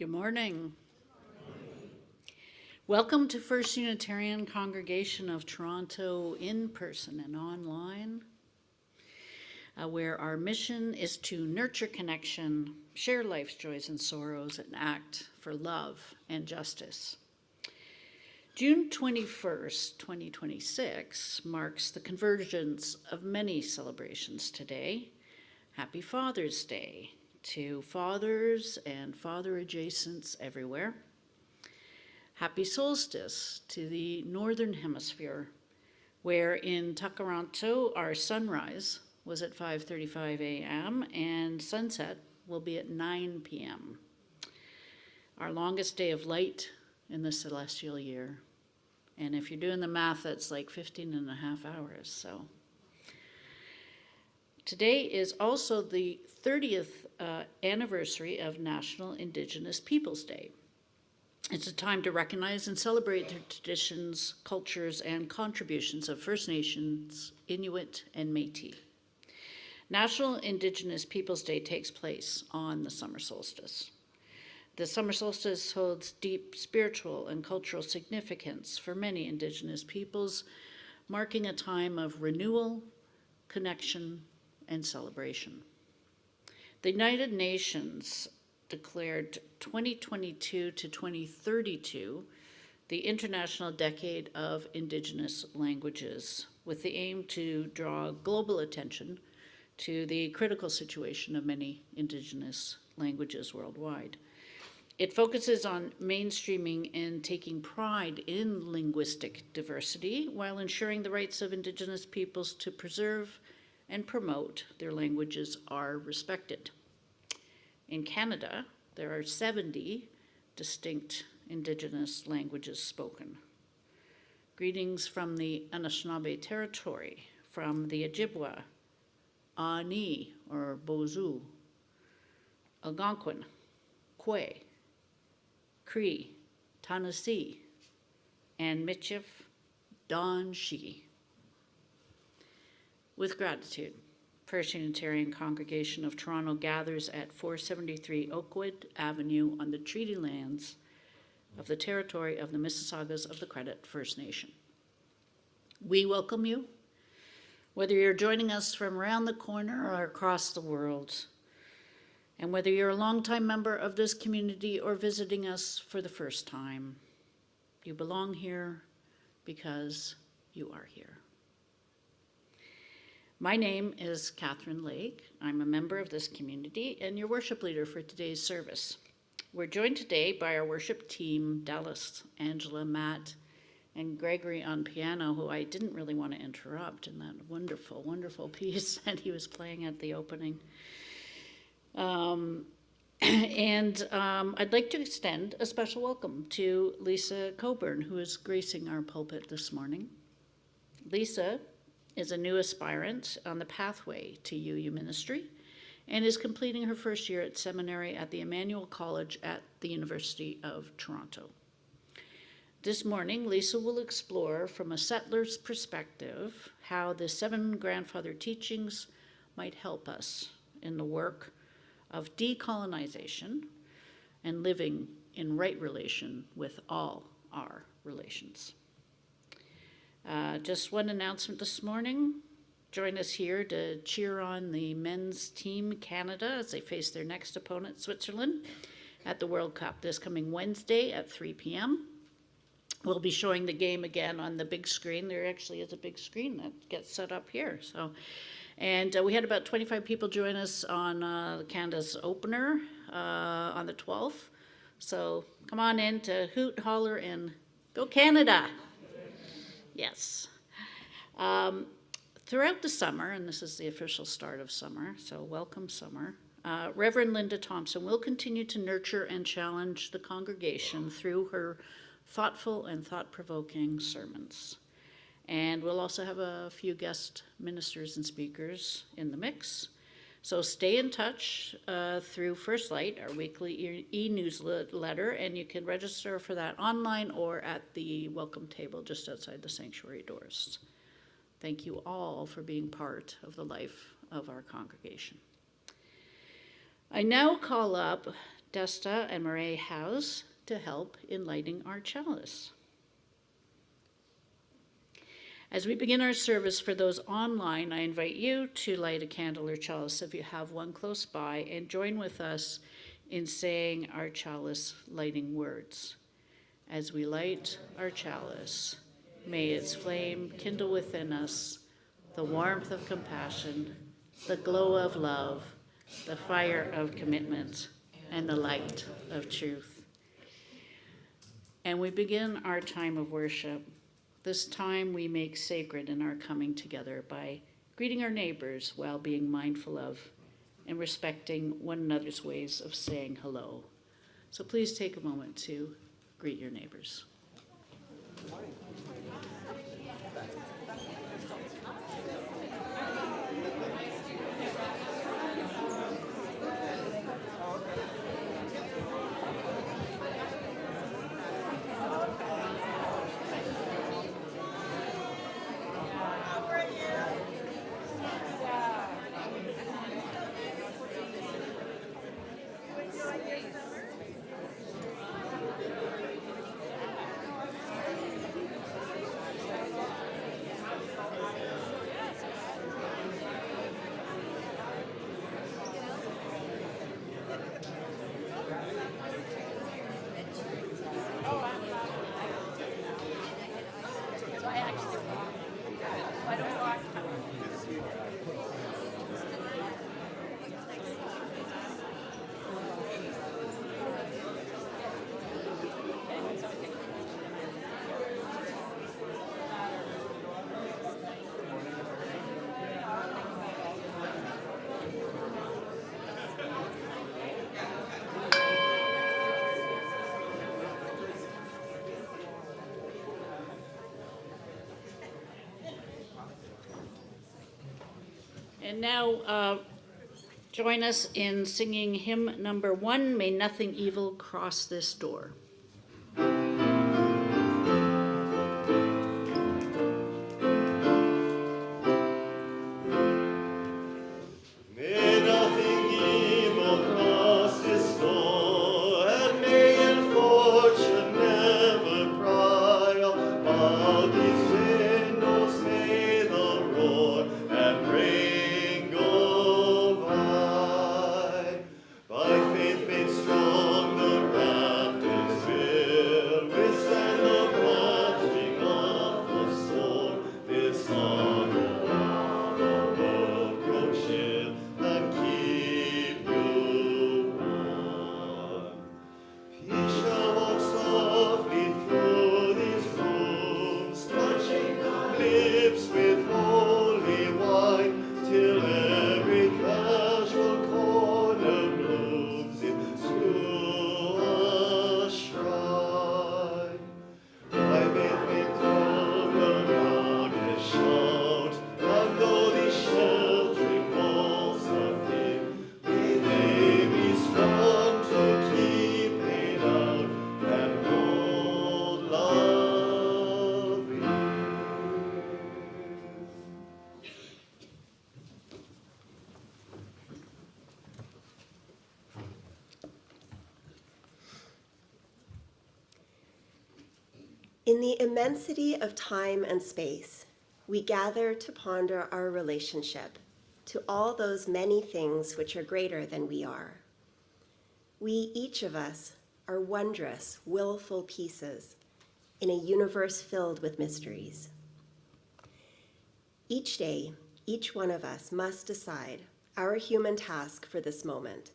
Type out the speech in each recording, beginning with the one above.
Good morning. Welcome to First Unitarian Congregation of Toronto in person and online, where our mission is to nurture connection, share life's joys and sorrows, and act for love and justice. June 21st, 2026 marks the convergence of many celebrations today. Happy Father's Day to fathers and father adjacents everywhere. Happy solstice to the northern hemisphere, where in Takaranto our sunrise was at 5:35 a.m. and sunset will be at 9 p.m. Our longest day of light in the celestial year. And if you're doing the math, that's like 15 and a half hours, so. Today is also the 30th anniversary of National Indigenous Peoples Day. It's a time to recognize and celebrate the traditions, cultures, and contributions of First Nations, Inuit, and Métis. National Indigenous Peoples Day takes place on the summer solstice. The summer solstice holds deep spiritual and cultural significance for many Indigenous peoples, marking a time of renewal, connection, and celebration. The United Nations declared 2022 to 2032 the International Decade of Indigenous Languages, with the aim to draw global attention to the critical situation of many Indigenous languages worldwide. It focuses on mainstreaming and taking pride in linguistic diversity while ensuring the rights of Indigenous peoples to preserve and promote their languages are respected. In Canada, there are 70 distinct Indigenous languages spoken. Greetings from the Anishinaabe territory, from the Ojibwa, Ani or Bozu, Algonquin, Kwe, Cree, Tanasi, and Michif, Don Shi. With gratitude, First Unitarian Congregation of Toronto gathers at 473 Oakwood Avenue on the treaty lands of the territory of the Mississaugas of the Credit First Nation. We welcome you, whether you're joining us from around the corner or across the world, and whether you're a longtime member of this community or visiting us for the first time. You belong here because you are here. My name is Catherine Lake. I'm a member of this community and your worship leader for today's service. We're joined today by our worship team, Dallas, Angela, Matt, and Gregory on piano, who I didn't really want to interrupt in that wonderful, wonderful piece that he was playing at the opening. I'd like to extend a special welcome to Lisa Coburn, who is gracing our pulpit this morning. Lisa is a new aspirant on the pathway to UU ministry and is completing her first year at seminary at the Emmanuel College at the University of Toronto. This morning, Lisa will explore from a settler's perspective how the 7 grandfather teachings might help us in the work of decolonization and living in right relation with all our relations. Just one announcement this morning. Join us here to cheer on the men's team Canada as they face their next opponent, Switzerland, at the World Cup this coming Wednesday at 3 p.m. We'll be showing the game again on the big screen. There actually is a big screen that gets set up here. And we had about 25 people join us on Canada's opener on the 12th. So come on in to hoot, holler, and go Canada. Yes. Throughout the summer, and this is the official start of summer, so welcome summer, Reverend Linda Thompson will continue to nurture and challenge the congregation through her thoughtful and thought-provoking sermons. And we'll also have a few guest ministers and speakers in the mix. So stay in touch through First Light, our weekly e-newsletter, and you can register for that online or at the welcome table just outside the sanctuary doors. Thank you all for being part of the life of our congregation. I now call up Desta and Marae House to help in lighting our chalice. As we begin our service, for those online, I invite you to light a candle or chalice if you have one close by, and join with us in saying our chalice lighting words. As we light our chalice, may its flame kindle within us the warmth of compassion, the glow of love, the fire of commitment, and the light of truth. And we begin our time of worship. This time we make sacred in our coming together by greeting our neighbors while being mindful of and respecting one another's ways of saying hello. So please take a moment to greet your neighbors. And now join us in singing hymn number 1, May Nothing Evil Cross This Door. In the immensity of time and space, we gather to ponder our relationship to all those many things which are greater than we are. We, each of us, are wondrous, willful pieces in a universe filled with mysteries. Each day, each one of us must decide our human task for this moment.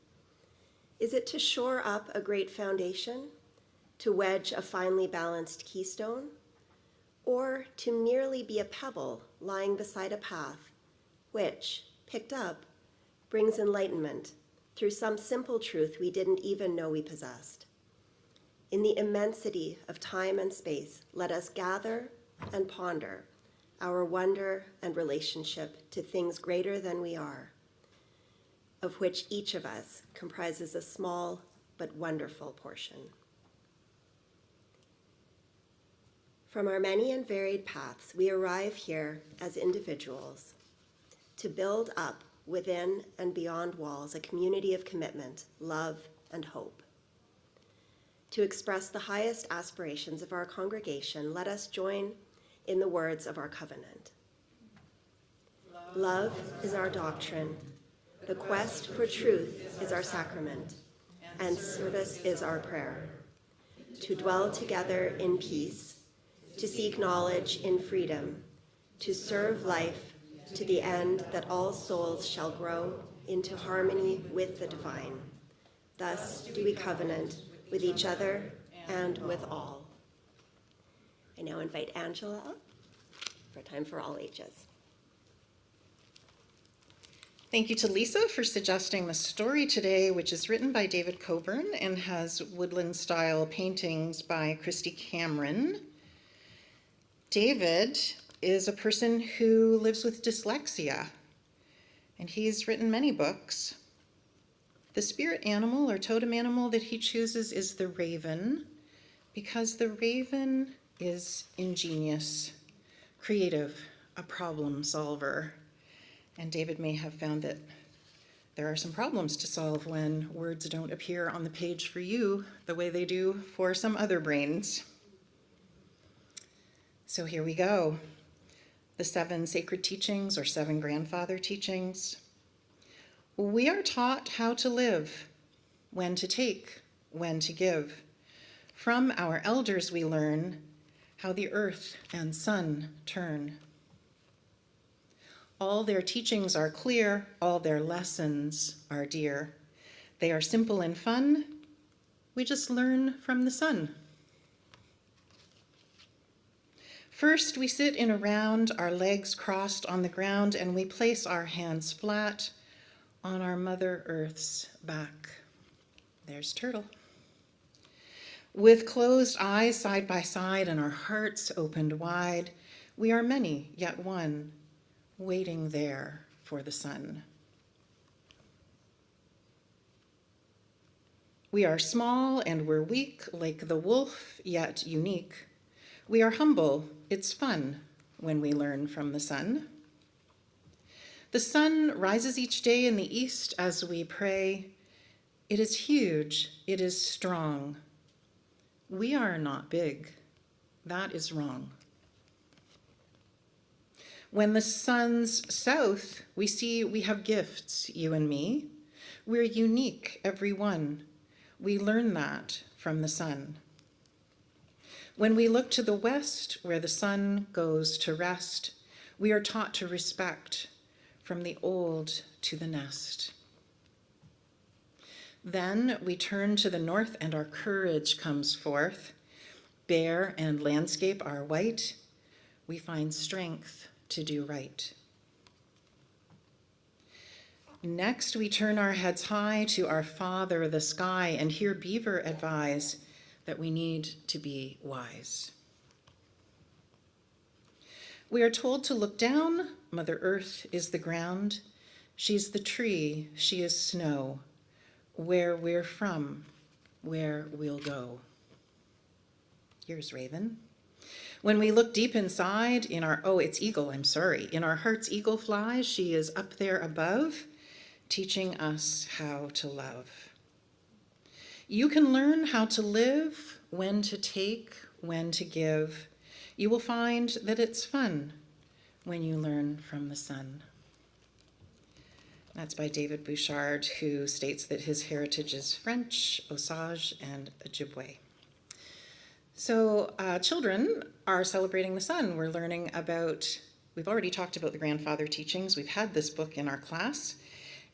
Is it to shore up a great foundation, to wedge a finely balanced keystone, or to merely be a pebble lying beside a path which, picked up, brings enlightenment through some simple truth we didn't even know we possessed? In the immensity of time and space, let us gather and ponder our wonder and relationship to things greater than we are, of which each of us comprises a small but wonderful portion. From our many and varied paths, we arrive here as individuals to build up within and beyond walls a community of commitment, love, and hope. to express the highest aspirations of our congregation, let us join in the words of our covenant. Love is our doctrine, the quest for truth is our sacrament, and service is our prayer. To dwell together in peace, to seek knowledge in freedom, to serve life to the end that all souls shall grow into harmony with the divine. Thus do we covenant with each other and with all. I now invite Angela up for Time for All Ages. Thank you to Lisa for suggesting the story today, which is written by David Coburn and has woodland-style paintings by Christy Cameron. David is a person who lives with dyslexia, and he's written many books. The spirit animal or totem animal that he chooses is the raven, because the raven is ingenious, creative, a problem solver. And David may have found that there are some problems to solve when words don't appear on the page for you the way they do for some other brains. So here we go. The 7 sacred teachings or 7 grandfather teachings. We are taught how to live, when to take, when to give. From our elders we learn how the earth and sun turn. All their teachings are clear, all their lessons are dear. They are simple and fun, we just learn from the sun. First, we sit in a round, our legs crossed on the ground, and we place our hands flat on our Mother Earth's back. There's Turtle. With closed eyes side by side and our hearts opened wide, we are many, yet one, waiting there for the sun. We are small and we're weak like the wolf, yet unique. We are humble, it's fun when we learn from the sun. The sun rises each day in the east as we pray. It is huge, it is strong. We are not big, that is wrong. When the sun's south, we see we have gifts, you and me. We're unique, every one. We learn that from the sun. When we look to the west, where the sun goes to rest, we are taught to respect, from the old to the nest. Then we turn to the north and our courage comes forth. Bare and landscape are white. We find strength to do right. Next, we turn our heads high to our Father, the sky, and hear Beaver advise that we need to be wise. We are told to look down. Mother Earth is the ground. She's the tree, she is snow. Where we're from, where we'll go. Here's Raven. When we look deep inside in our, in our heart's eagle flies, she is up there above, teaching us how to love. You can learn how to live, when to take, when to give. You will find that it's fun when you learn from the sun. That's by David Bouchard, who states that his heritage is French, Osage, and Ojibwe. So children are celebrating the sun. We're learning about, we've already talked about the grandfather teachings. We've had this book in our class.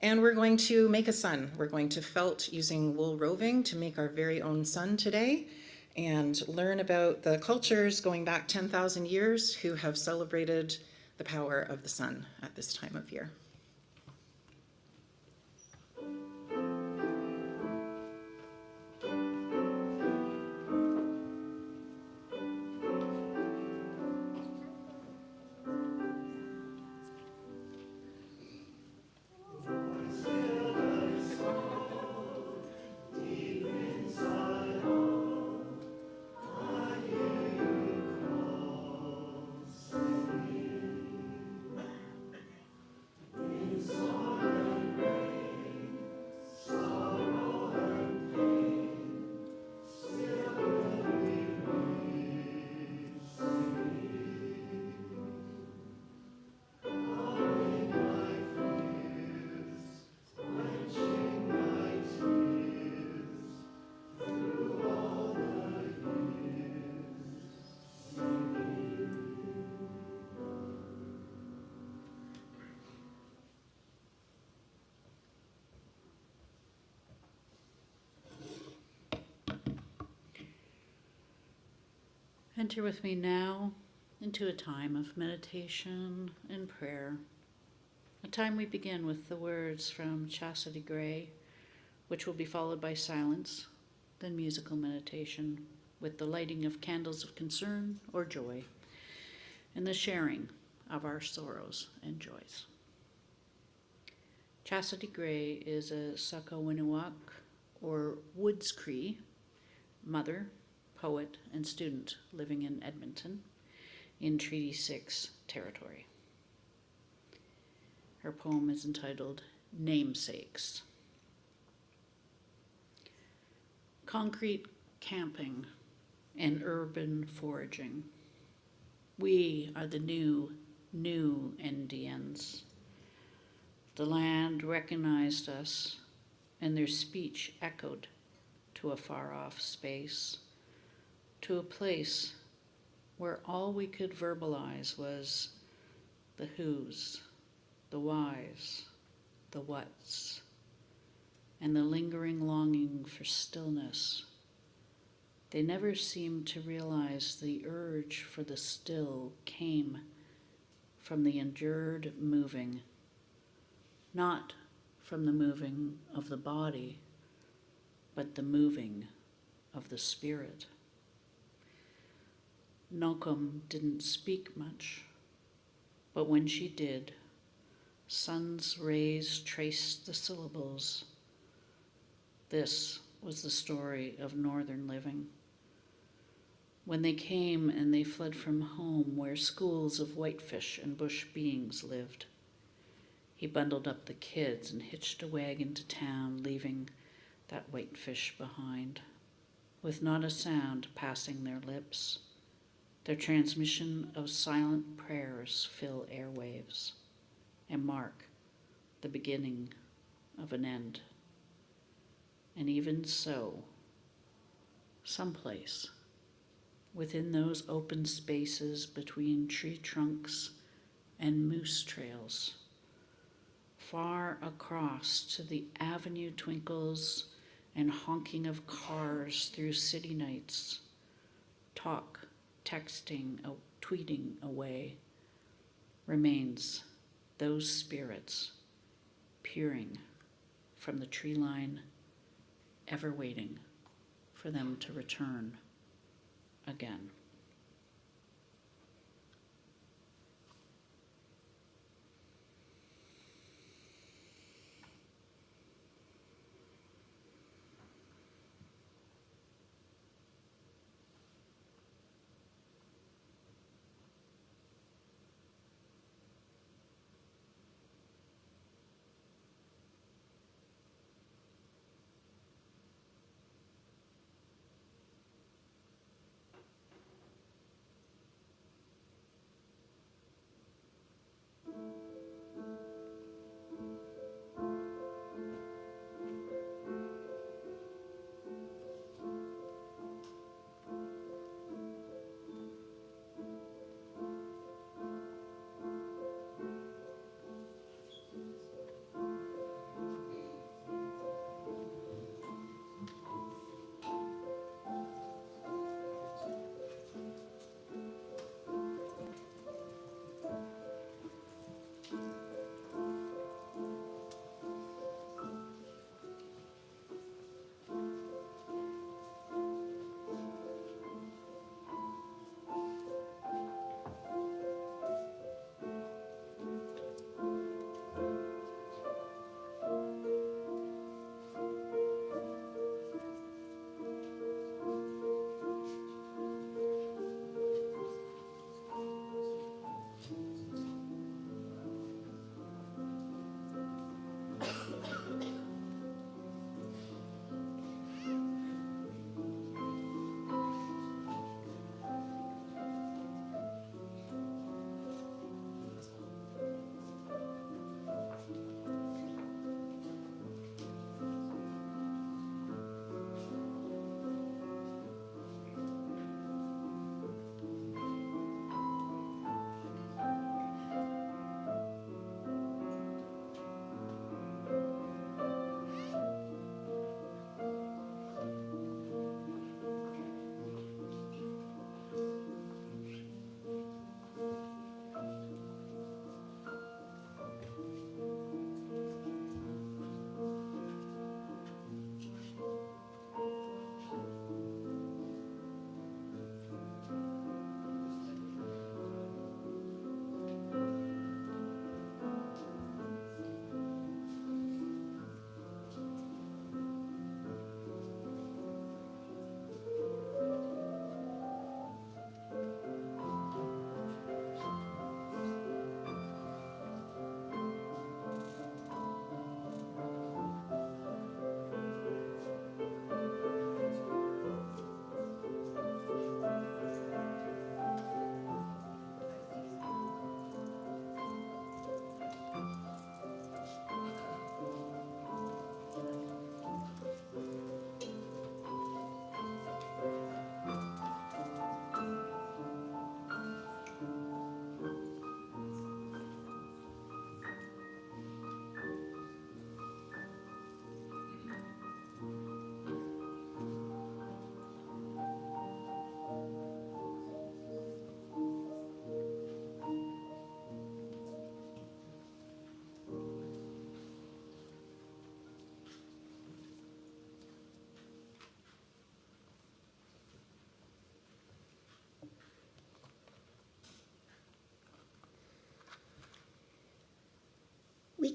And we're going to make a sun. We're going to felt using wool roving to make our very own sun today and learn about the cultures going back 10,000 years who have celebrated the power of the sun at this time of year. Enter with me now into a time of meditation and prayer, a time we begin with the words from Chastity Gray, which will be followed by silence, then musical meditation with the lighting of candles of concern or joy, and the sharing of our sorrows and joys. Chastity Gray is a Sakowiniwak, or Woods Cree, mother, poet, and student living in Edmonton in Treaty 6 territory. Her poem is entitled Namesakes. Concrete camping and urban foraging. We are the new Indians. The land recognized us, and their speech echoed to a far-off space, to a place where all we could verbalize was the whos, the whys, the whats, and the lingering longing for stillness. They never seemed to realize the urge for the still came from the endured moving, not from the moving of the body, but the moving of the spirit. Nokum didn't speak much, but when she did, sun's rays traced the syllables. This was the story of northern living. When they came and they fled from home where schools of whitefish and bush beings lived, he bundled up the kids and hitched a wagon to town, leaving that whitefish behind, with not a sound passing their lips. Their transmission of silent prayers fill airwaves and mark the beginning of an end. And even so, someplace within those open spaces between tree trunks and moose trails, far across to the avenue twinkles and honking of cars through city nights, talk, texting, tweeting away, remains those spirits peering from the tree line, ever waiting for them to return again.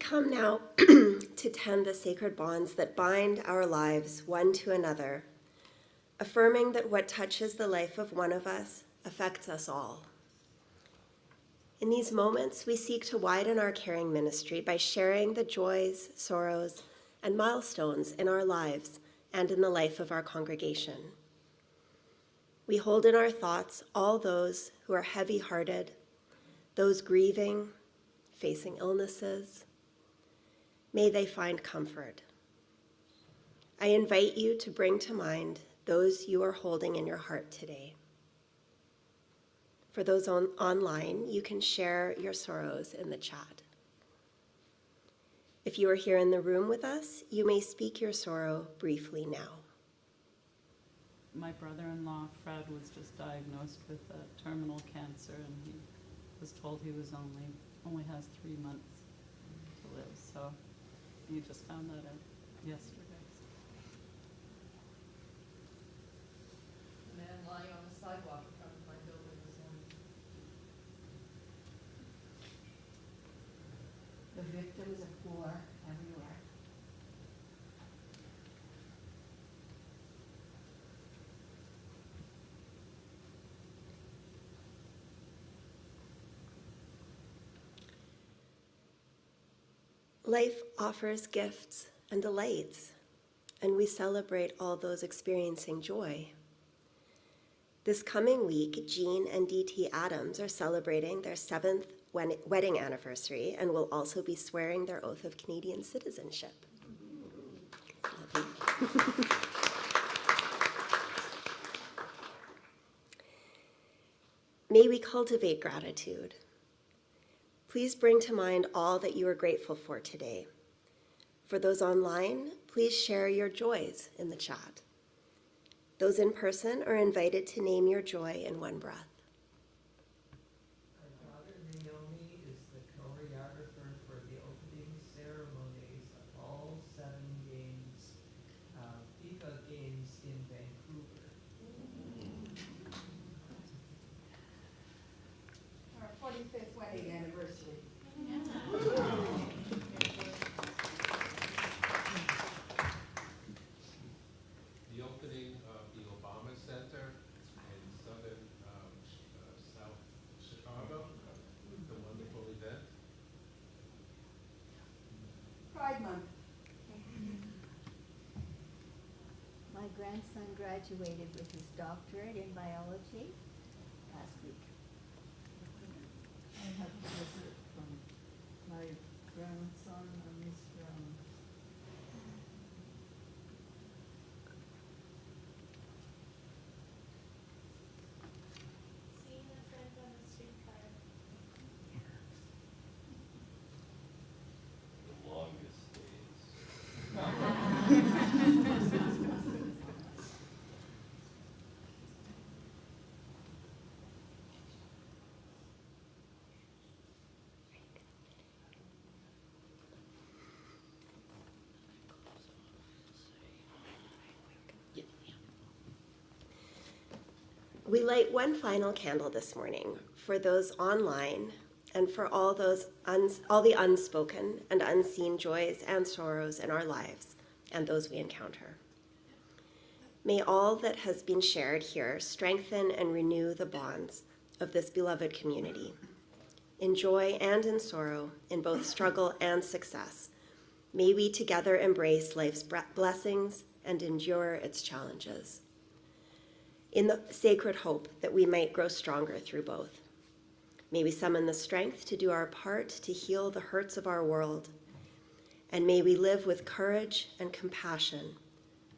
come now to tend the sacred bonds that bind our lives one to another, affirming that what touches the life of one of us affects us all. In these moments, we seek to widen our caring ministry by sharing the joys, sorrows, and milestones in our lives and in the life of our congregation. We hold in our thoughts all those who are heavy-hearted, those grieving, facing illnesses. May they find comfort. I invite you to bring to mind those you are holding in your heart today. For those online, you can share your sorrows in the chat. If you are here in the room with us, you may speak your sorrow briefly now. My brother-in-law, Fred, was just diagnosed with terminal cancer, and he was told he was only has 3 months to live. So he just found that out yesterday. A man lying on the sidewalk in front of my building this morning. The victims of war everywhere. Life offers gifts and delights, and we celebrate all those experiencing joy. This coming week, Jean and D.T. Adams are celebrating their 7th wedding anniversary and will also be swearing their oath of Canadian citizenship. May we cultivate gratitude. Please bring to mind all that you are grateful for today. For those online, please share your joys in the chat. Those in person are invited to name your joy in one breath. My daughter Naomi is the choreographer for the opening ceremonies of all 7 games, FIFA games in Vancouver. Our 45th wedding anniversary. The opening of the Obama Center in southern South Chicago, the wonderful event. Pride Month. My grandson graduated with his doctorate in biology last week. I have a visit from my grandson and his Seeing a friend on the streetcar. The longest days. We light one final candle this morning for those online and for all the unspoken and unseen joys and sorrows in our lives and those we encounter. May all that has been shared here strengthen and renew the bonds of this beloved community. In joy and in sorrow, in both struggle and success, may we together embrace life's blessings and endure its challenges, in the sacred hope that we might grow stronger through both. May we summon the strength to do our part to heal the hurts of our world, and may we live with courage and compassion,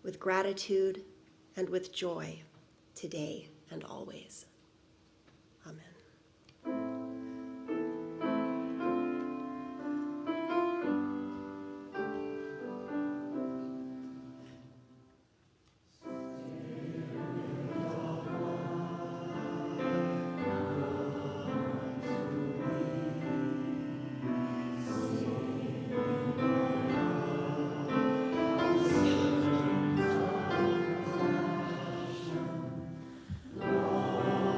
with gratitude and with joy, today and always. Amen. Lord,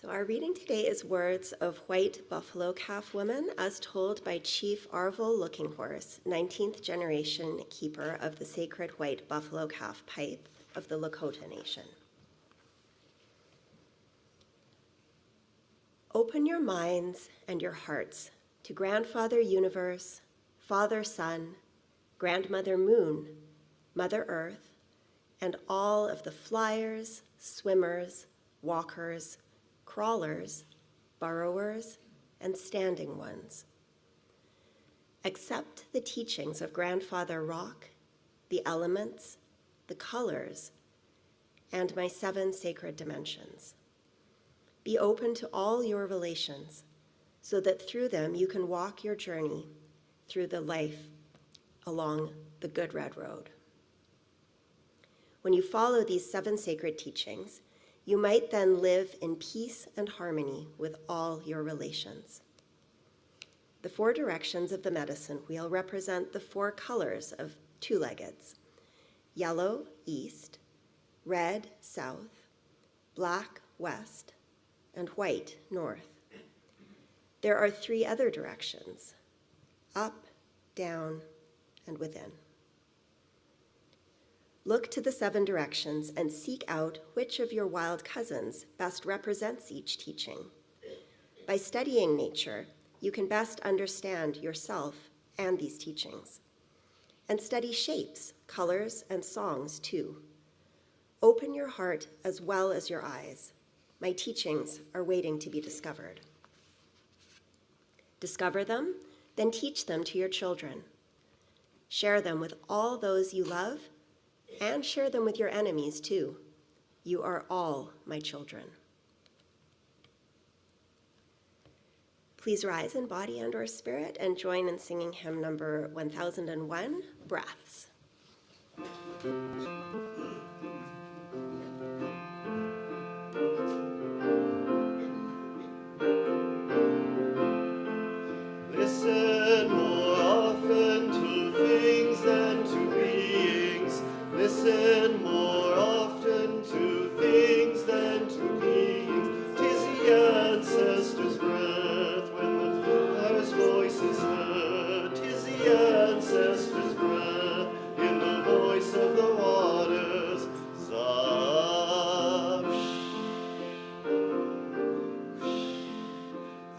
So our reading today is words of White Buffalo Calf Woman as told by Chief Arvil Looking Horse, 19th generation keeper of the sacred white buffalo calf pipe of the Lakota Nation. Open your minds and your hearts to Grandfather Universe, Father Sun, Grandmother Moon, Mother Earth, and all of the flyers, swimmers, walkers, crawlers, burrowers, and standing ones. Accept the teachings of Grandfather Rock, the elements, the colors, and my 7 sacred dimensions. Be open to all your relations so that through them you can walk your journey through the life along the good red road. When you follow these 7 sacred teachings, you might then live in peace and harmony with all your relations. The 4 directions of the medicine wheel represent the 4 colors of 2-leggeds: yellow, east; red, south; black, west; and white, north. There are 3 other directions: up, down, and within. Look to the 7 directions and seek out which of your wild cousins best represents each teaching. By studying nature, you can best understand yourself and these teachings. And study shapes, colors, and songs too. Open your heart as well as your eyes. My teachings are waiting to be discovered. Discover them, then teach them to your children. Share them with all those you love, and share them with your enemies too. You are all my children. Please rise in body and or spirit and join in singing hymn number 1001, Breaths. Listen more often to things than to beings. Listen more often to things than to beings. 'Tis the ancestors' breath when the fire's voice is heard. 'Tis the ancestors' breath in the voice of the waters.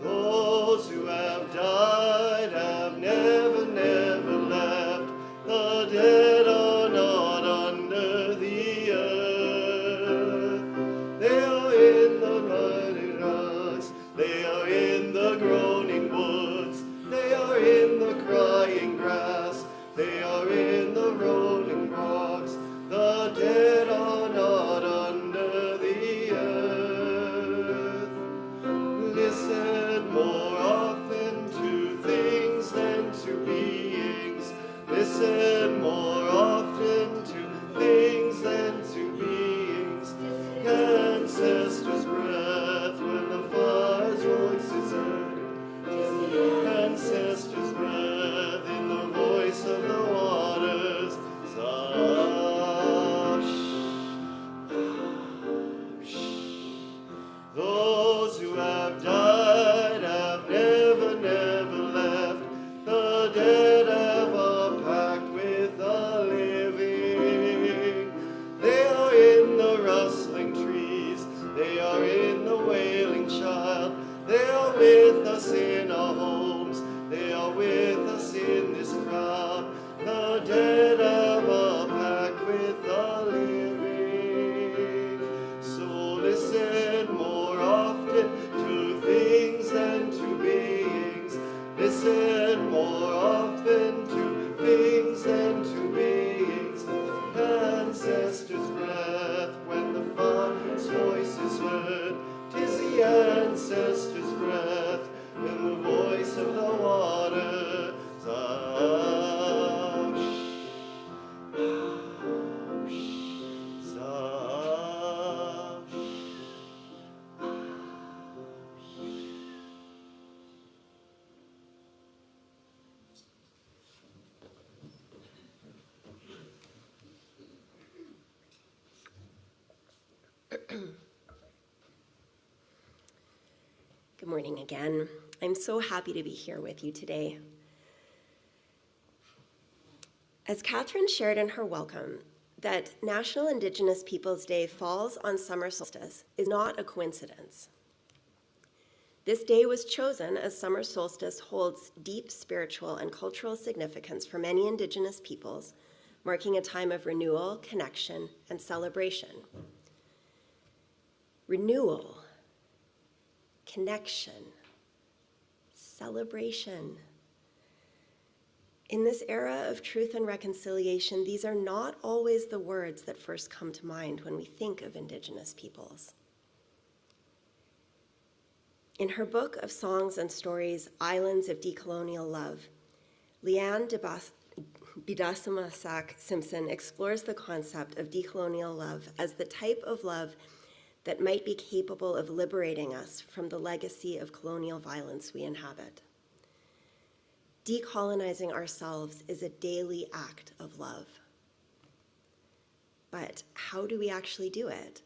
Those who have died have never, never left. The dead are not under the earth. They are in the running rocks. They are in the groaning woods. They are in the crying grass. They are in the rolling rocks. The dead are not under the earth. Listen more often to things than to beings. Listen more often to things than to beings. Ancestors' breath when the fire's voice is heard. Ancestors' breath in the voice of the waters. Those who have died have never, never left. The dead have a pact with the living. They are in the rustling trees. They are in the wailing child. They are with us in our homes. They are with us in this crowd. The dead have a pact with the living. So listen more often to things than to beings. Listen more often to things than to beings. Ancestors' breath when the Father's voice is heard. 'Tis the ancestors' breath when the voice of the waters. Good morning again. I'm so happy to be here with you today. As Catherine shared in her welcome, that National Indigenous Peoples Day falls on summer solstice is not a coincidence. This day was chosen as summer solstice holds deep spiritual and cultural significance for many Indigenous peoples, marking a time of renewal, connection, and celebration. Renewal, connection, celebration. In this era of truth and reconciliation, these are not always the words that first come to mind when we think of Indigenous peoples. In her book of songs and stories, Islands of Decolonial Love, Leanne Bidasama-Sack-Simpson explores the concept of decolonial love as the type of love that might be capable of liberating us from the legacy of colonial violence we inhabit. Decolonizing ourselves is a daily act of love. But how do we actually do it?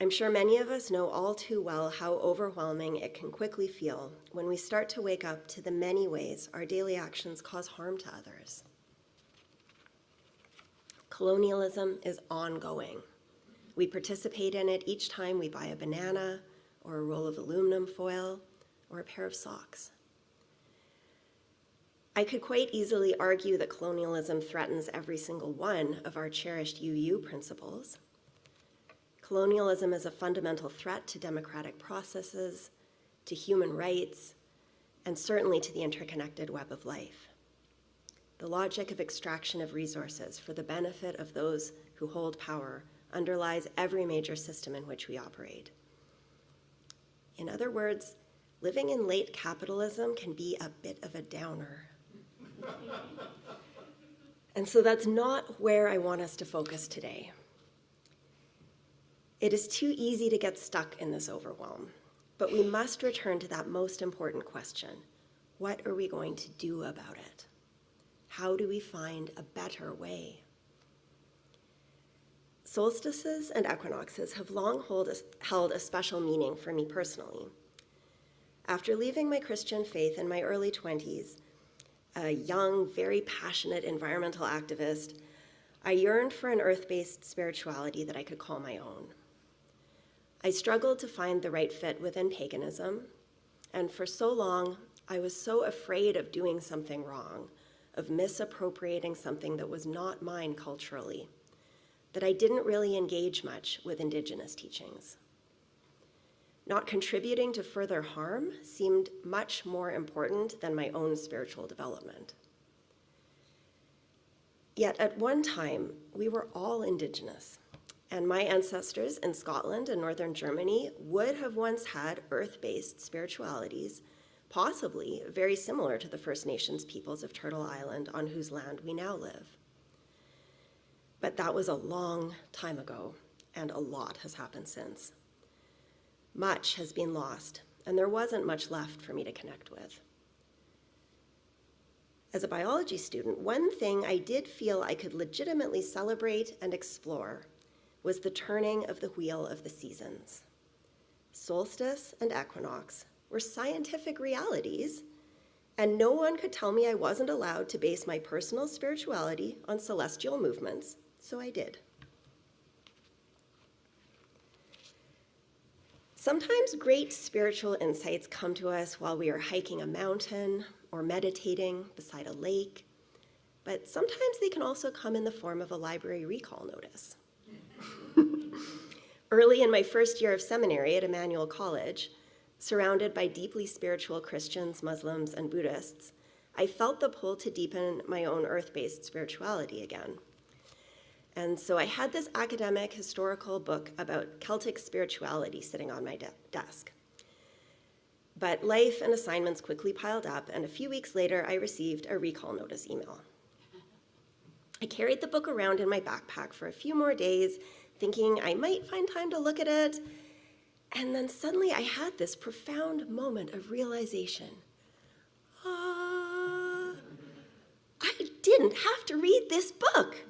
I'm sure many of us know all too well how overwhelming it can quickly feel when we start to wake up to the many ways our daily actions cause harm to others. Colonialism is ongoing. We participate in it each time we buy a banana, or a roll of aluminum foil, or a pair of socks. I could quite easily argue that colonialism threatens every single one of our cherished UU principles. Colonialism is a fundamental threat to democratic processes, to human rights, and certainly to the interconnected web of life. The logic of extraction of resources for the benefit of those who hold power underlies every major system in which we operate. In other words, living in late capitalism can be a bit of a downer. And so that's not where I want us to focus today. It is too easy to get stuck in this overwhelm, but we must return to that most important question. What are we going to do about it? How do we find a better way? Solstices and equinoxes have long held a special meaning for me personally. After leaving my Christian faith in my early 20s, a young, very passionate environmental activist, I yearned for an earth-based spirituality that I could call my own. I struggled to find the right fit within paganism, and for so long, I was so afraid of doing something wrong, of misappropriating something that was not mine culturally, that I didn't really engage much with Indigenous teachings. Not contributing to further harm seemed much more important than my own spiritual development. Yet at one time, we were all Indigenous, and my ancestors in Scotland and northern Germany would have once had earth-based spiritualities, possibly very similar to the First Nations peoples of Turtle Island on whose land we now live. But that was a long time ago, and a lot has happened since. Much has been lost, and there wasn't much left for me to connect with. As a biology student, one thing I did feel I could legitimately celebrate and explore was the turning of the wheel of the seasons. Solstice and equinox were scientific realities, and no one could tell me I wasn't allowed to base my personal spirituality on celestial movements, so I did. Sometimes great spiritual insights come to us while we are hiking a mountain or meditating beside a lake, but sometimes they can also come in the form of a library recall notice. Early in my first year of seminary at Emmanuel College, surrounded by deeply spiritual Christians, Muslims, and Buddhists, I felt the pull to deepen my own earth-based spirituality again. And so I had this academic historical book about Celtic spirituality sitting on my desk. But life and assignments quickly piled up, and a few weeks later, I received a recall notice email. I carried the book around in my backpack for a few more days, thinking I might find time to look at it, and then suddenly I had this profound moment of realization. I didn't have to read this book.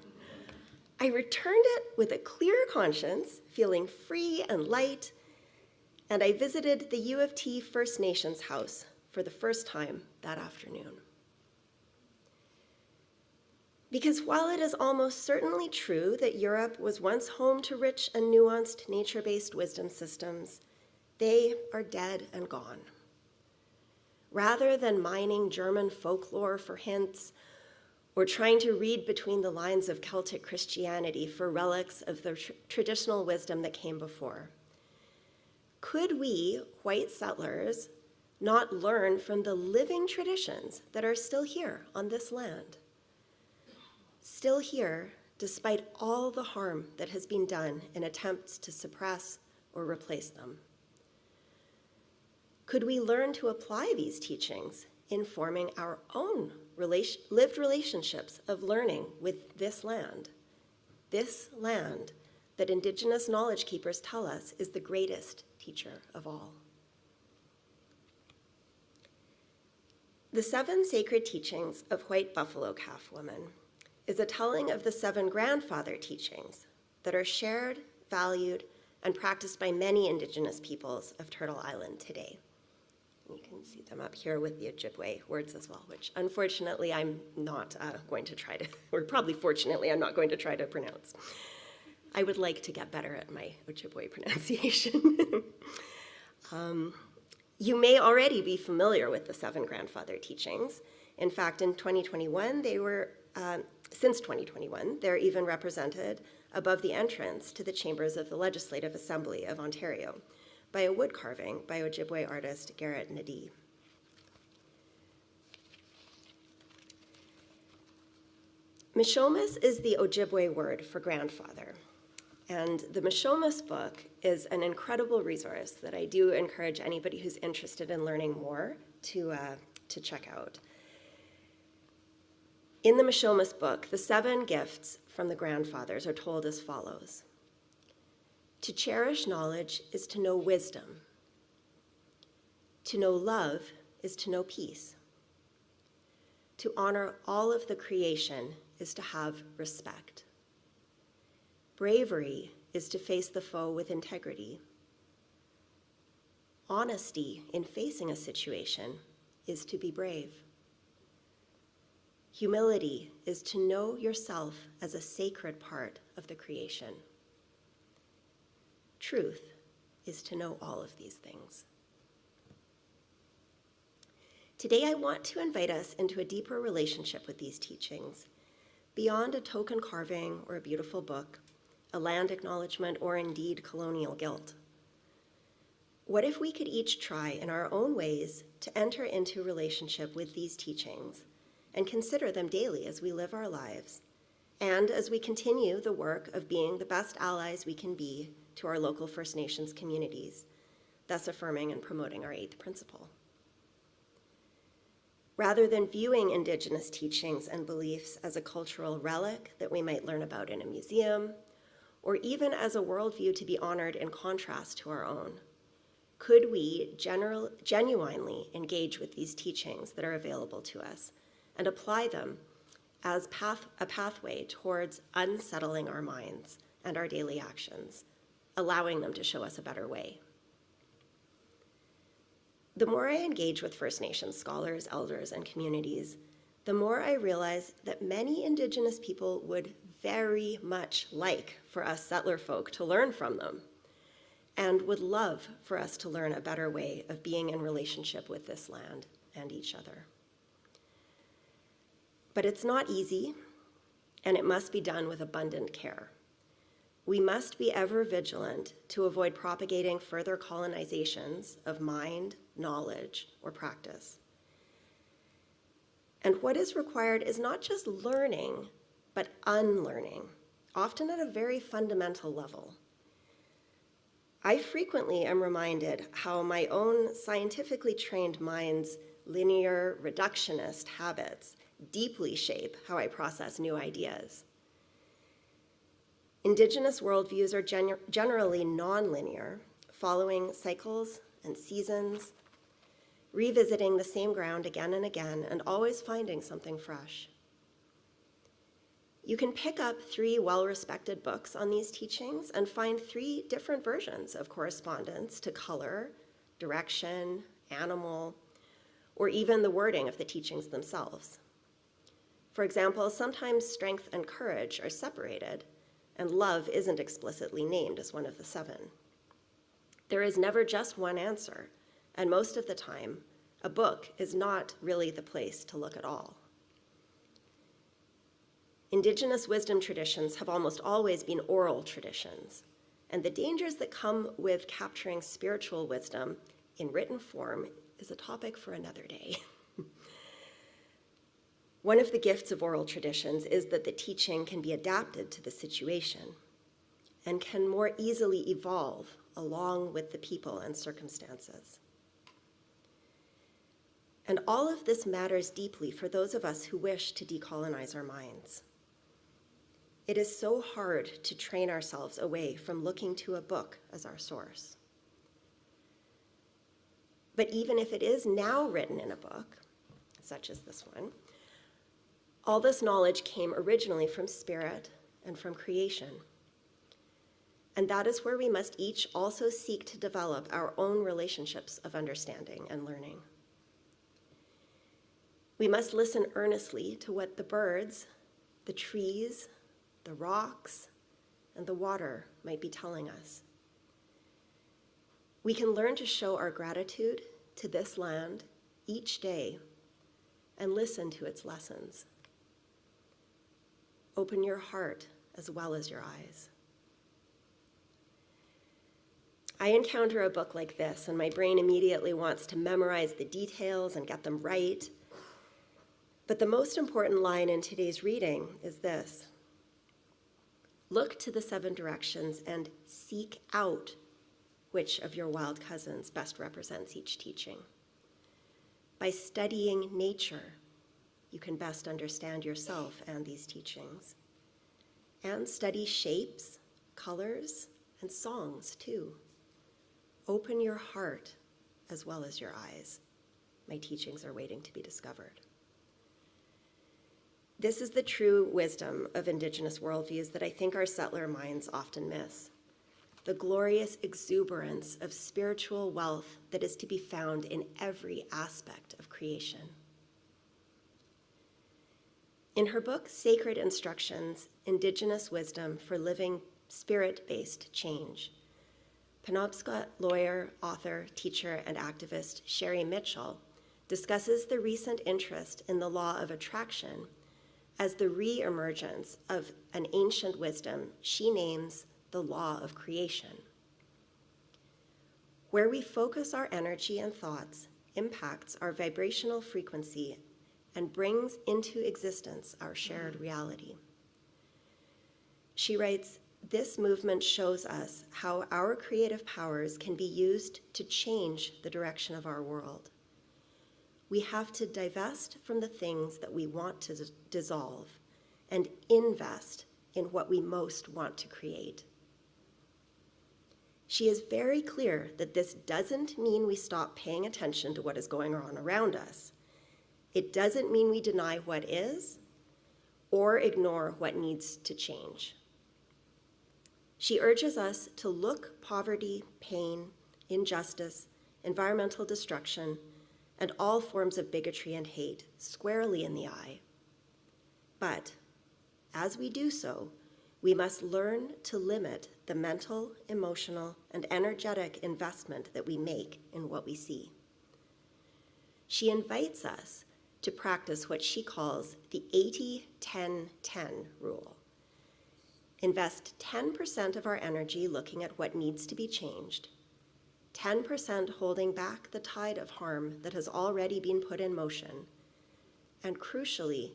I returned it with a clear conscience, feeling free and light, and I visited the U of T First Nations House for the first time that afternoon. Because while it is almost certainly true that Europe was once home to rich and nuanced nature-based wisdom systems, they are dead and gone. Rather than mining German folklore for hints or trying to read between the lines of Celtic Christianity for relics of the traditional wisdom that came before, could we, white settlers, not learn from the living traditions that are still here on this land? Still here, despite all the harm that has been done in attempts to suppress or replace them. Could we learn to apply these teachings in forming our own lived relationships of learning with this land that Indigenous knowledge keepers tell us is the greatest teacher of all? The 7 sacred teachings of White Buffalo Calf Woman is a telling of the 7 grandfather teachings that are shared, valued, and practiced by many Indigenous peoples of Turtle Island today. You can see them up here with the Ojibwe words as well, which unfortunately I'm not going to try to, or probably fortunately I'm not going to try to pronounce. I would like to get better at my Ojibwe pronunciation. You may already be familiar with the 7 grandfather teachings. In fact, in 2021, since 2021, they're even represented above the entrance to the chambers of the Legislative Assembly of Ontario by a wood carving by Ojibwe artist Garrett Nadee. Mishomis is the Ojibwe word for grandfather, and the Mishomis book is an incredible resource that I do encourage anybody who's interested in learning more to check out. In the Mishomis book, the 7 gifts from the grandfathers are told as follows. To cherish knowledge is to know wisdom. To know love is to know peace. To honor all of the creation is to have respect. Bravery is to face the foe with integrity. Honesty in facing a situation is to be brave. Humility is to know yourself as a sacred part of the creation. Truth is to know all of these things. Today, I want to invite us into a deeper relationship with these teachings, beyond a token carving or a beautiful book, a land acknowledgement, or indeed colonial guilt. What if we could each try in our own ways to enter into relationship with these teachings and consider them daily as we live our lives and as we continue the work of being the best allies we can be to our local First Nations communities, thus affirming and promoting our 8th principle. Rather than viewing Indigenous teachings and beliefs as a cultural relic that we might learn about in a museum, or even as a worldview to be honored in contrast to our own, could we genuinely engage with these teachings that are available to us and apply them as a pathway towards unsettling our minds and our daily actions, allowing them to show us a better way? The more I engage with First Nations scholars, elders, and communities, the more I realize that many Indigenous people would very much like for us settler folk to learn from them and would love for us to learn a better way of being in relationship with this land and each other. But it's not easy, and it must be done with abundant care. We must be ever vigilant to avoid propagating further colonizations of mind, knowledge, or practice. And what is required is not just learning, but unlearning, often at a very fundamental level. I frequently am reminded how my own scientifically trained mind's linear, reductionist habits deeply shape how I process new ideas. Indigenous worldviews are generally nonlinear, following cycles and seasons, revisiting the same ground again and again, and always finding something fresh. You can pick up 3 well-respected books on these teachings and find 3 different versions of correspondence to color, direction, animal, or even the wording of the teachings themselves. For example, sometimes strength and courage are separated, and love isn't explicitly named as one of the 7. There is never just one answer, and most of the time, a book is not really the place to look at all. Indigenous wisdom traditions have almost always been oral traditions, and the dangers that come with capturing spiritual wisdom in written form is a topic for another day. One of the gifts of oral traditions is that the teaching can be adapted to the situation and can more easily evolve along with the people and circumstances. And all of this matters deeply for those of us who wish to decolonize our minds. It is so hard to train ourselves away from looking to a book as our source. But even if it is now written in a book, such as this one, all this knowledge came originally from spirit and from creation. And that is where we must each also seek to develop our own relationships of understanding and learning. We must listen earnestly to what the birds, the trees, the rocks, and the water might be telling us. We can learn to show our gratitude to this land each day and listen to its lessons. Open your heart as well as your eyes. I encounter a book like this, and my brain immediately wants to memorize the details and get them right. But the most important line in today's reading is this: look to the 7 directions and seek out which of your wild cousins best represents each teaching. By studying nature, you can best understand yourself and these teachings. And study shapes, colors, and songs too. Open your heart as well as your eyes. My teachings are waiting to be discovered. This is the true wisdom of Indigenous worldviews that I think our settler minds often miss. The glorious exuberance of spiritual wealth that is to be found in every aspect of creation. In her book, Sacred Instructions, Indigenous Wisdom for Living Spirit-Based Change, Penobscot lawyer, author, teacher, and activist Sherry Mitchell discusses the recent interest in the law of attraction as the re-emergence of an ancient wisdom she names the law of creation. Where we focus our energy and thoughts impacts our vibrational frequency and brings into existence our shared reality. She writes, "This movement shows us how our creative powers can be used to change the direction of our world. We have to divest from the things that we want to dissolve and invest in what we most want to create." She is very clear that this doesn't mean we stop paying attention to what is going on around us. It doesn't mean we deny what is or ignore what needs to change. She urges us to look poverty, pain, injustice, environmental destruction, and all forms of bigotry and hate squarely in the eye. But as we do so, we must learn to limit the mental, emotional, and energetic investment that we make in what we see. She invites us to practice what she calls the 80-10-10 rule. Invest 10% of our energy looking at what needs to be changed, 10% holding back the tide of harm that has already been put in motion, and crucially,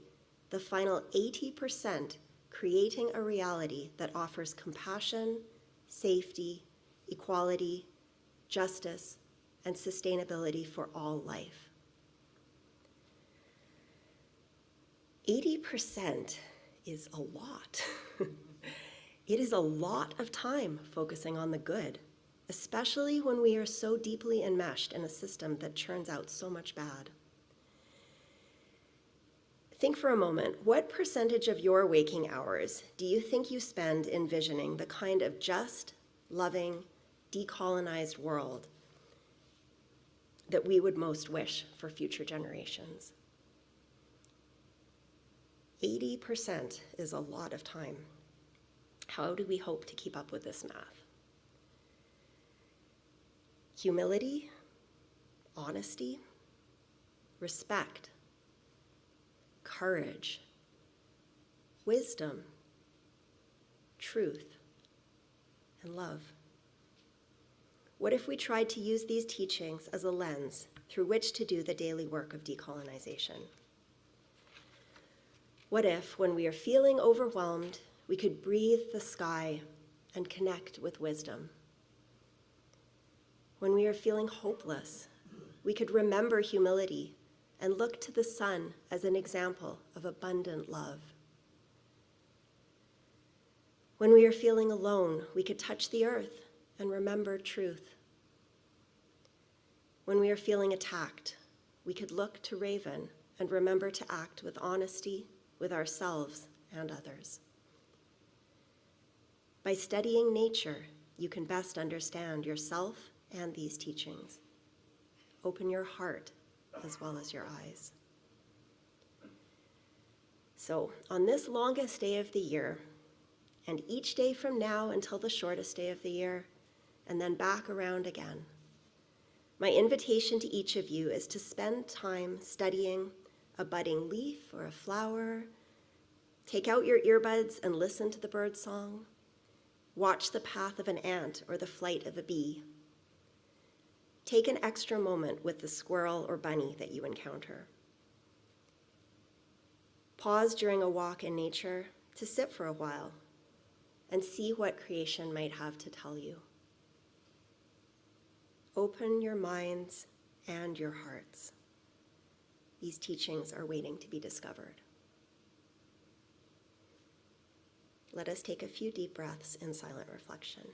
the final 80% creating a reality that offers compassion, safety, equality, justice, and sustainability for all life. 80% is a lot. It is a lot of time focusing on the good, especially when we are so deeply enmeshed in a system that churns out so much bad. Think for a moment, what percentage of your waking hours do you think you spend envisioning the kind of just, loving, decolonized world that we would most wish for future generations? 80% is a lot of time. How do we hope to keep up with this math? Humility, honesty, respect, courage, wisdom, truth, and love. What if we tried to use these teachings as a lens through which to do the daily work of decolonization? What if, when we are feeling overwhelmed, we could breathe the sky and connect with wisdom? When we are feeling hopeless, we could remember humility and look to the sun as an example of abundant love. When we are feeling alone, we could touch the earth and remember truth. When we are feeling attacked, we could look to Raven and remember to act with honesty with ourselves and others. By studying nature, you can best understand yourself and these teachings. Open your heart as well as your eyes. So, on this longest day of the year, and each day from now until the shortest day of the year, and then back around again, my invitation to each of you is to spend time studying a budding leaf or a flower. Take out your earbuds and listen to the bird song. Watch the path of an ant or the flight of a bee. Take an extra moment with the squirrel or bunny that you encounter. Pause during a walk in nature to sit for a while and see what creation might have to tell you. Open your minds and your hearts. These teachings are waiting to be discovered. Let us take a few deep breaths in silent reflection.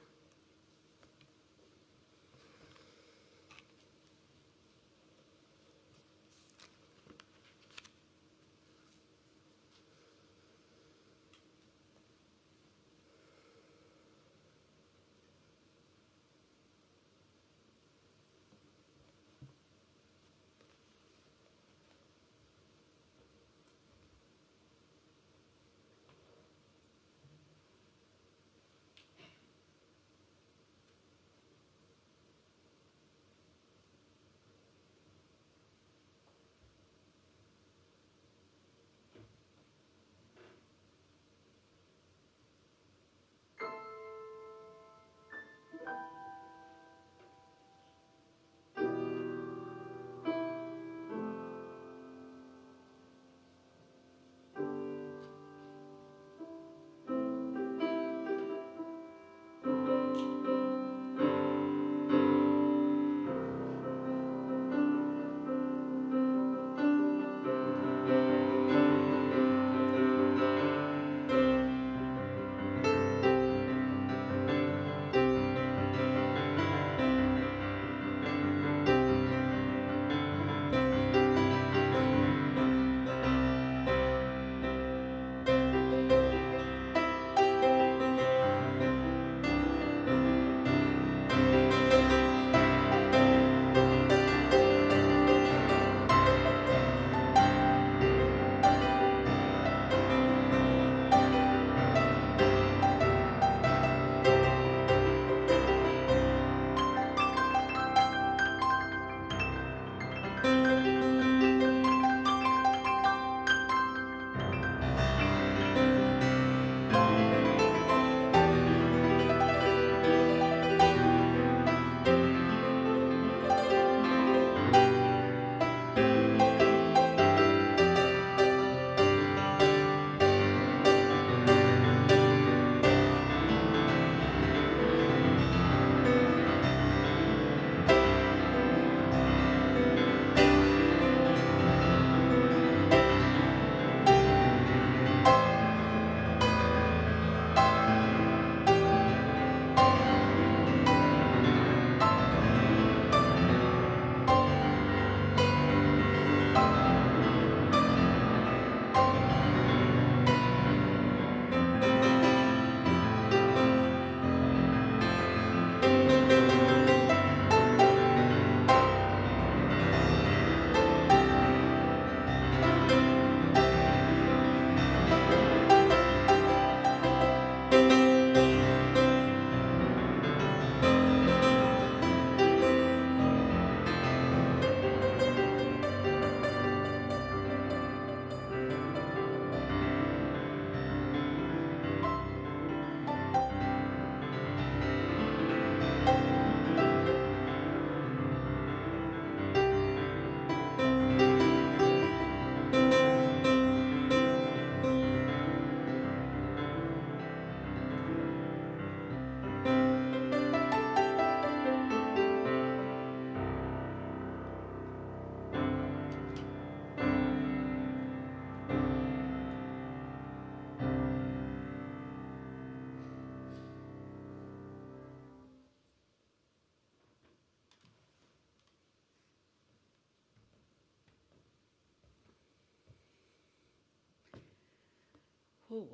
Oh,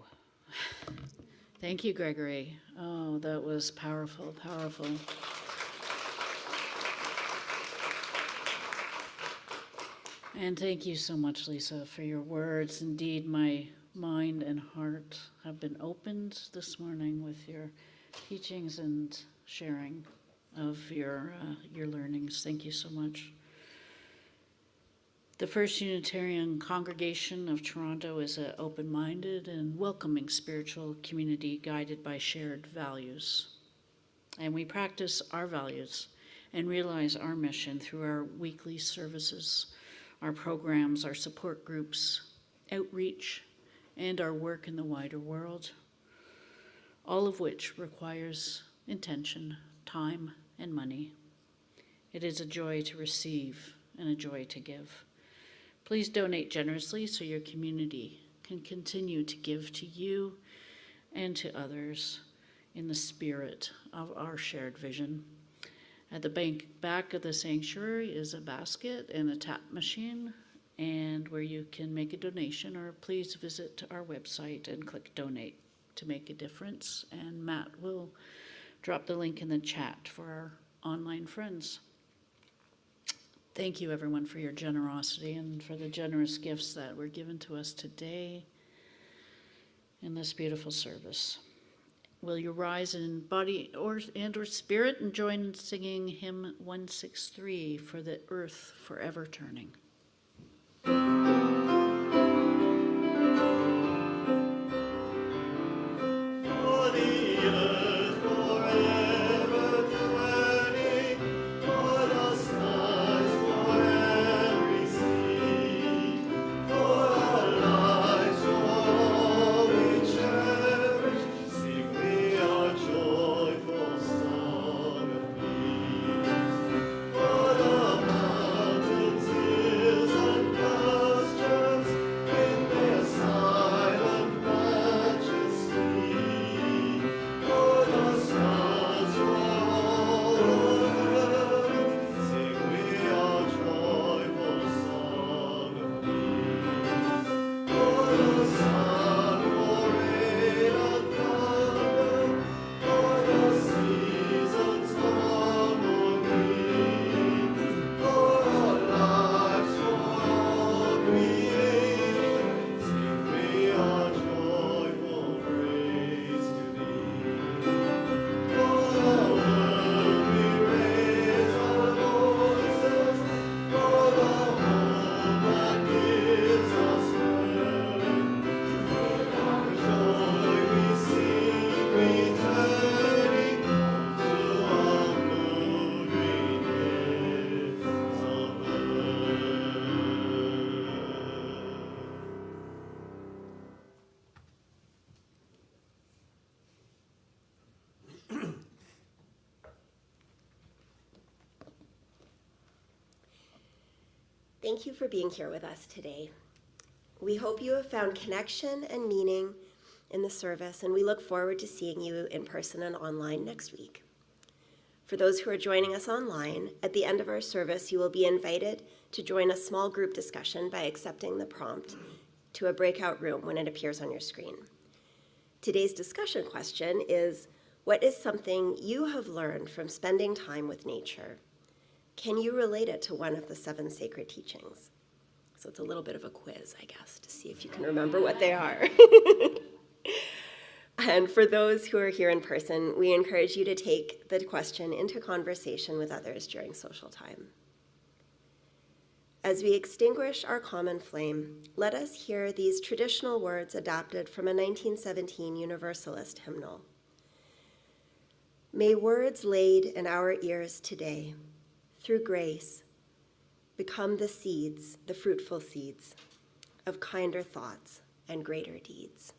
thank you, Gregory. Oh, that was powerful, powerful. And thank you so much, Lisa, for your words. Indeed, my mind and heart have been opened this morning with your teachings and sharing of your learnings. Thank you so much. The First Unitarian Congregation of Toronto is an open-minded and welcoming spiritual community guided by shared values. And we practice our values and realize our mission through our weekly services, our programs, our support groups, outreach, and our work in the wider world, all of which requires intention, time, and money. It is a joy to receive and a joy to give. Please donate generously so your community can continue to give to you and to others in the spirit of our shared vision. At the back of the sanctuary is a basket and a tap machine, and where you can make a donation, or please visit our website and click donate to make a difference. And Matt will drop the link in the chat for our online friends. Thank you, everyone, for your generosity and for the generous gifts that were given to us today in this beautiful service. Will you rise in body or spirit and join in singing hymn 163, For the Earth Forever Turning? Thank you for being here with us today. We hope you have found connection and meaning in the service, and we look forward to seeing you in person and online next week. For those who are joining us online, at the end of our service, you will be invited to join a small group discussion by accepting the prompt to a breakout room when it appears on your screen. Today's discussion question is, what is something you have learned from spending time with nature? Can you relate it to one of the 7 sacred teachings? So it's a little bit of a quiz, I guess, to see if you can remember what they are. And for those who are here in person, we encourage you to take the question into conversation with others during social time. As we extinguish our common flame, let us hear these traditional words adapted from a 1917 Universalist hymnal. May words laid in our ears today, through grace, become the seeds, the fruitful seeds, of kinder thoughts and greater deeds.